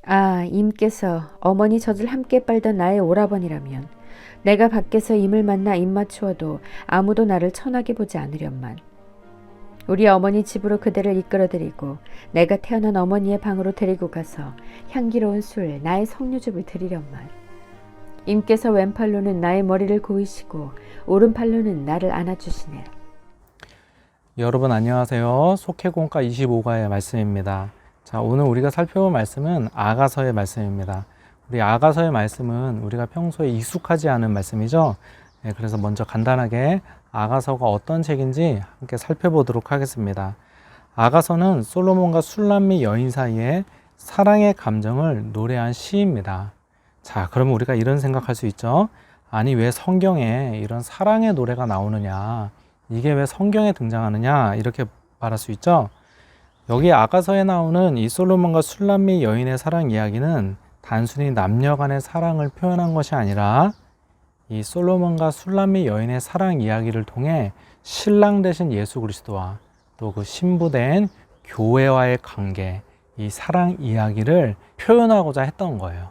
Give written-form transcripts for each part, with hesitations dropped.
아, 임께서 어머니 젖을 함께 빨던 나의 오라버니라면 내가 밖에서 임을 만나 입맞추어도 아무도 나를 천하게 보지 않으련만. 우리 어머니 집으로 그대를 이끌어드리고 내가 태어난 어머니의 방으로 데리고 가서 향기로운 술, 나의 석류즙을 드리련만. 임께서 왼팔로는 나의 머리를 고이시고 오른팔로는 나를 안아주시네. 여러분 안녕하세요. 속해공과 25과의 말씀입니다. 자, 오늘 우리가 살펴볼 말씀은 아가서의 말씀입니다. 우리 아가서의 말씀은 우리가 평소에 익숙하지 않은 말씀이죠. 네, 그래서 먼저 간단하게 아가서가 어떤 책인지 함께 살펴보도록 하겠습니다. 아가서는 솔로몬과 술람미 여인 사이에 사랑의 감정을 노래한 시입니다. 자, 그러면 우리가 이런 생각할 수 있죠. 아니, 왜 성경에 이런 사랑의 노래가 나오느냐? 이게 왜 성경에 등장하느냐? 이렇게 말할 수 있죠. 여기 아가서에 나오는 이 솔로몬과 술람미 여인의 사랑 이야기는 단순히 남녀 간의 사랑을 표현한 것이 아니라 이 솔로몬과 술람미 여인의 사랑 이야기를 통해 신랑 되신 예수 그리스도와 또 그 신부된 교회와의 관계, 이 사랑 이야기를 표현하고자 했던 거예요.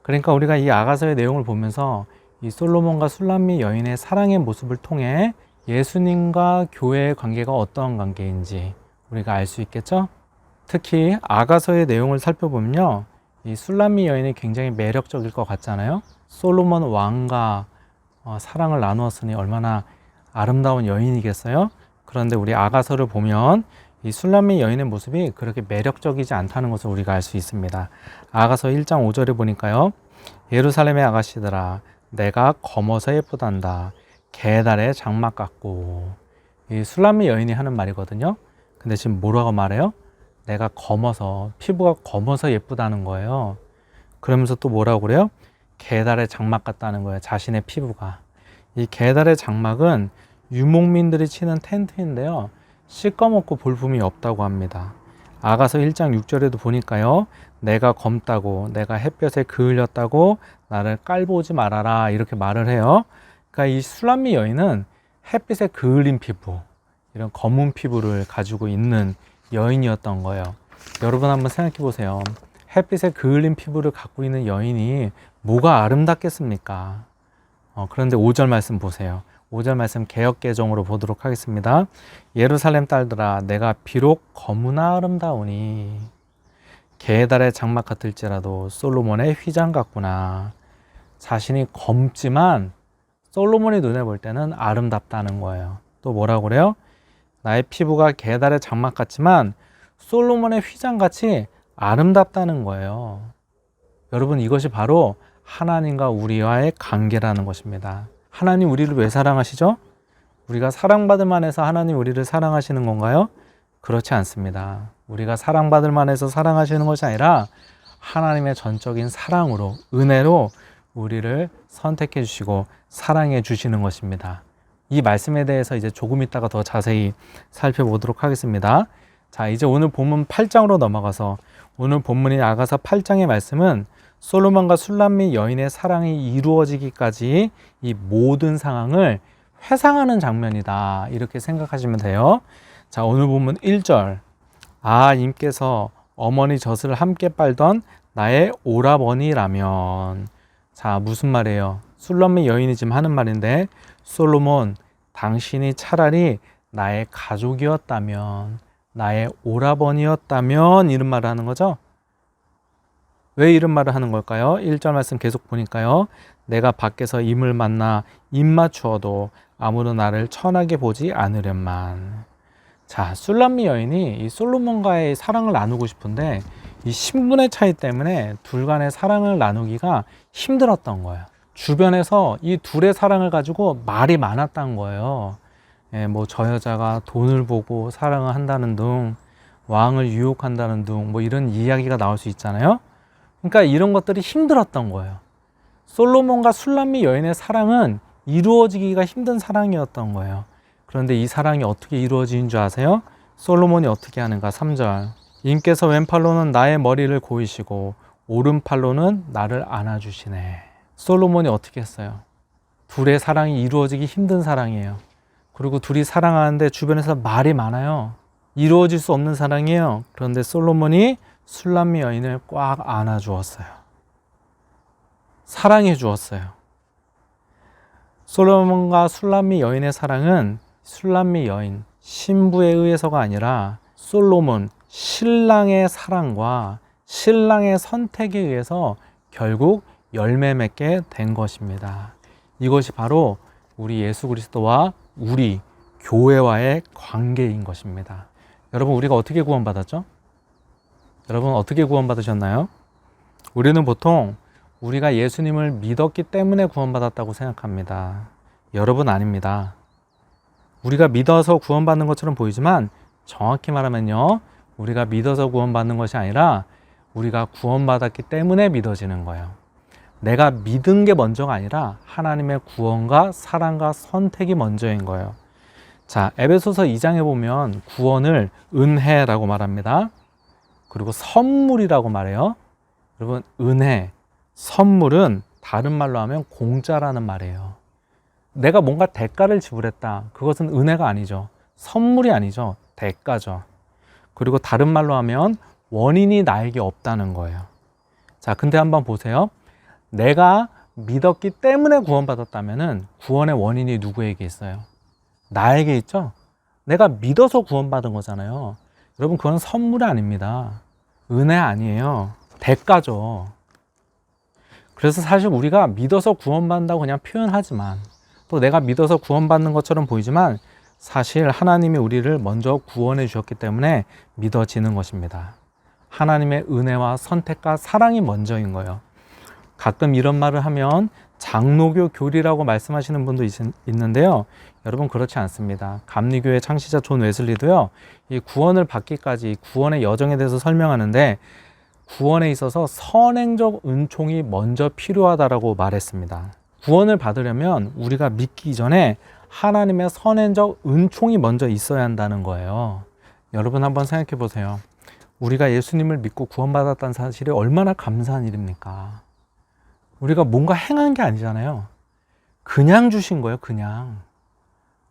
그러니까 우리가 이 아가서의 내용을 보면서 이 솔로몬과 술람미 여인의 사랑의 모습을 통해 예수님과 교회의 관계가 어떠한 관계인지 우리가 알 수 있겠죠? 특히 아가서의 내용을 살펴보면요, 이 술람미 여인이 굉장히 매력적일 것 같잖아요. 솔로몬 왕과 사랑을 나누었으니 얼마나 아름다운 여인이겠어요? 그런데 우리 아가서를 보면 이 술람미 여인의 모습이 그렇게 매력적이지 않다는 것을 우리가 알 수 있습니다. 아가서 1장 5절에 보니까요, 예루살렘의 아가씨들아 내가 검어서 예쁘단다. 개달의 장막 같고. 이 술람미 여인이 하는 말이거든요. 근데 지금 뭐라고 말해요? 내가 검어서, 피부가 검어서 예쁘다는 거예요. 그러면서 또 뭐라고 그래요? 개달의 장막 같다는 거예요. 자신의 피부가. 이 개달의 장막은 유목민들이 치는 텐트인데요, 시꺼멓고 볼품이 없다고 합니다. 아가서 1장 6절에도 보니까요, 내가 검다고, 내가 햇볕에 그을렸다고 나를 깔보지 말아라, 이렇게 말을 해요. 그러니까 이 술람미 여인은 햇빛에 그을린 피부, 이런 검은 피부를 가지고 있는 여인이었던 거예요. 여러분 한번 생각해 보세요. 햇빛에 그을린 피부를 갖고 있는 여인이 뭐가 아름답겠습니까? 그런데 5절 말씀 보세요. 5절 말씀 개역개정으로 보도록 하겠습니다. 예루살렘 딸들아 내가 비록 검으나 아름다우니 개달의 장막 같을지라도 솔로몬의 휘장 같구나. 자신이 검지만 솔로몬의 눈에 볼 때는 아름답다는 거예요. 또 뭐라고 그래요? 나의 피부가 개달의 장막 같지만 솔로몬의 휘장같이 아름답다는 거예요. 여러분, 이것이 바로 하나님과 우리와의 관계라는 것입니다. 하나님 우리를 왜 사랑하시죠? 우리가 사랑받을 만해서 하나님 우리를 사랑하시는 건가요? 그렇지 않습니다. 우리가 사랑받을 만해서 사랑하시는 것이 아니라 하나님의 전적인 사랑으로, 은혜로 우리를 선택해 주시고 사랑해 주시는 것입니다. 이 말씀에 대해서 이제 조금 있다가 더 자세히 살펴보도록 하겠습니다. 자, 이제 오늘 본문 8장으로 넘어가서 오늘 본문인 아가서 8장의 말씀은 솔로몬과 술람미 여인의 사랑이 이루어지기까지 이 모든 상황을 회상하는 장면이다, 이렇게 생각하시면 돼요. 자, 오늘 본문 1절. 아, 임께서 어머니 젖을 함께 빨던 나의 오라버니라면. 자, 무슨 말이에요? 술람미 여인이 지금 하는 말인데, 솔로몬, 당신이 차라리 나의 가족이었다면, 나의 오라버니였다면, 이런 말을 하는 거죠. 왜 이런 말을 하는 걸까요? 1절 말씀 계속 보니까요, 내가 밖에서 임을 만나 입맞추어도 아무도 나를 천하게 보지 않으련만. 자, 술람미 여인이 이 솔로몬과의 사랑을 나누고 싶은데 이 신분의 차이 때문에 둘 간의 사랑을 나누기가 힘들었던 거예요. 주변에서 이 둘의 사랑을 가지고 말이 많았던 거예요. 뭐 저 여자가 돈을 보고 사랑을 한다는 둥, 왕을 유혹한다는 둥, 뭐 이런 이야기가 나올 수 있잖아요. 그러니까 이런 것들이 힘들었던 거예요. 솔로몬과 술람미 여인의 사랑은 이루어지기가 힘든 사랑이었던 거예요. 그런데 이 사랑이 어떻게 이루어지는 줄 아세요? 솔로몬이 어떻게 하는가? 3절. 임께서 왼팔로는 나의 머리를 고이시고 오른팔로는 나를 안아주시네. 솔로몬이 어떻게 했어요? 둘의 사랑이 이루어지기 힘든 사랑이에요. 그리고 둘이 사랑하는데 주변에서 말이 많아요. 이루어질 수 없는 사랑이에요. 그런데 솔로몬이 술람미 여인을 꽉 안아 주었어요. 사랑해 주었어요. 솔로몬과 술람미 여인의 사랑은 술람미 여인, 신부에 의해서가 아니라 솔로몬, 신랑의 사랑과 신랑의 선택에 의해서 결국 열매 맺게 된 것입니다. 이것이 바로 우리 예수 그리스도와 우리 교회와의 관계인 것입니다. 여러분, 우리가 어떻게 구원받았죠? 여러분, 어떻게 구원받으셨나요? 우리는 보통 우리가 예수님을 믿었기 때문에 구원받았다고 생각합니다. 여러분, 아닙니다. 우리가 믿어서 구원받는 것처럼 보이지만 정확히 말하면요, 우리가 믿어서 구원받는 것이 아니라 우리가 구원받았기 때문에 믿어지는 거예요. 내가 믿은 게 먼저가 아니라 하나님의 구원과 사랑과 선택이 먼저인 거예요. 자, 에베소서 2장에 보면 구원을 은혜라고 말합니다. 그리고 선물이라고 말해요. 여러분, 은혜, 선물은 다른 말로 하면 공짜라는 말이에요. 내가 뭔가 대가를 지불했다. 그것은 은혜가 아니죠. 선물이 아니죠. 대가죠. 그리고 다른 말로 하면 원인이 나에게 없다는 거예요. 자, 근데 한번 보세요. 내가 믿었기 때문에 구원받았다면은 구원의 원인이 누구에게 있어요? 나에게 있죠? 내가 믿어서 구원받은 거잖아요. 여러분, 그건 선물이 아닙니다. 은혜 아니에요. 대가죠. 그래서 사실 우리가 믿어서 구원받는다고 그냥 표현하지만, 또 내가 믿어서 구원받는 것처럼 보이지만 사실 하나님이 우리를 먼저 구원해 주셨기 때문에 믿어지는 것입니다. 하나님의 은혜와 선택과 사랑이 먼저인 거예요. 가끔 이런 말을 하면 장로교 교리라고 말씀하시는 분도 있는데요. 여러분, 그렇지 않습니다. 감리교의 창시자 존 웨슬리도요, 이 구원을 받기까지 구원의 여정에 대해서 설명하는데 구원에 있어서 선행적 은총이 먼저 필요하다라고 말했습니다. 구원을 받으려면 우리가 믿기 전에 하나님의 선행적 은총이 먼저 있어야 한다는 거예요. 여러분, 한번 생각해 보세요. 우리가 예수님을 믿고 구원받았다는 사실이 얼마나 감사한 일입니까? 우리가 뭔가 행한 게 아니잖아요. 그냥 주신 거예요. 그냥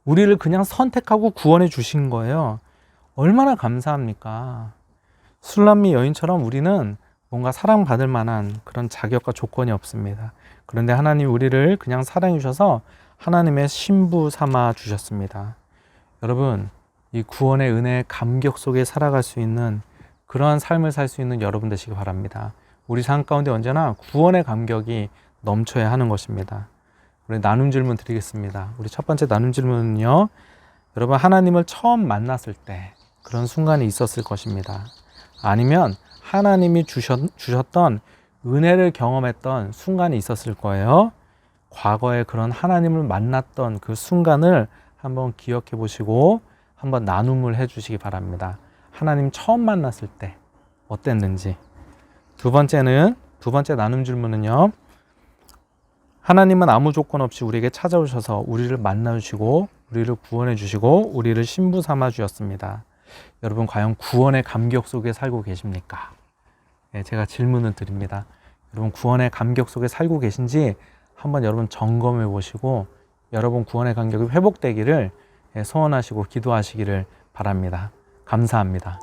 우리를 그냥 선택하고 구원해 주신 거예요. 얼마나 감사합니까? 술람미 여인처럼 우리는 뭔가 사랑받을 만한 그런 자격과 조건이 없습니다. 그런데 하나님 우리를 그냥 사랑해 주셔서 하나님의 신부 삼아 주셨습니다. 여러분, 이 구원의 은혜의 감격 속에 살아갈 수 있는 그러한 삶을 살 수 있는 여러분 되시기 바랍니다. 우리 삶 가운데 언제나 구원의 감격이 넘쳐야 하는 것입니다. 우리 나눔 질문 드리겠습니다. 우리 첫 번째 나눔 질문은요, 여러분, 하나님을 처음 만났을 때 그런 순간이 있었을 것입니다. 아니면 하나님이 주셨던 은혜를 경험했던 순간이 있었을 거예요. 과거에 그런 하나님을 만났던 그 순간을 한번 기억해 보시고 한번 나눔을 해 주시기 바랍니다. 하나님 처음 만났을 때 어땠는지. 두 번째 나눔 질문은요, 하나님은 아무 조건 없이 우리에게 찾아오셔서 우리를 만나주시고 우리를 구원해 주시고 우리를 신부 삼아 주셨습니다. 여러분, 과연 구원의 감격 속에 살고 계십니까? 네, 제가 질문을 드립니다. 여러분, 구원의 감격 속에 살고 계신지 한번 여러분 점검해 보시고 여러분 구원의 감격이 회복되기를 소원하시고 기도하시기를 바랍니다. 감사합니다.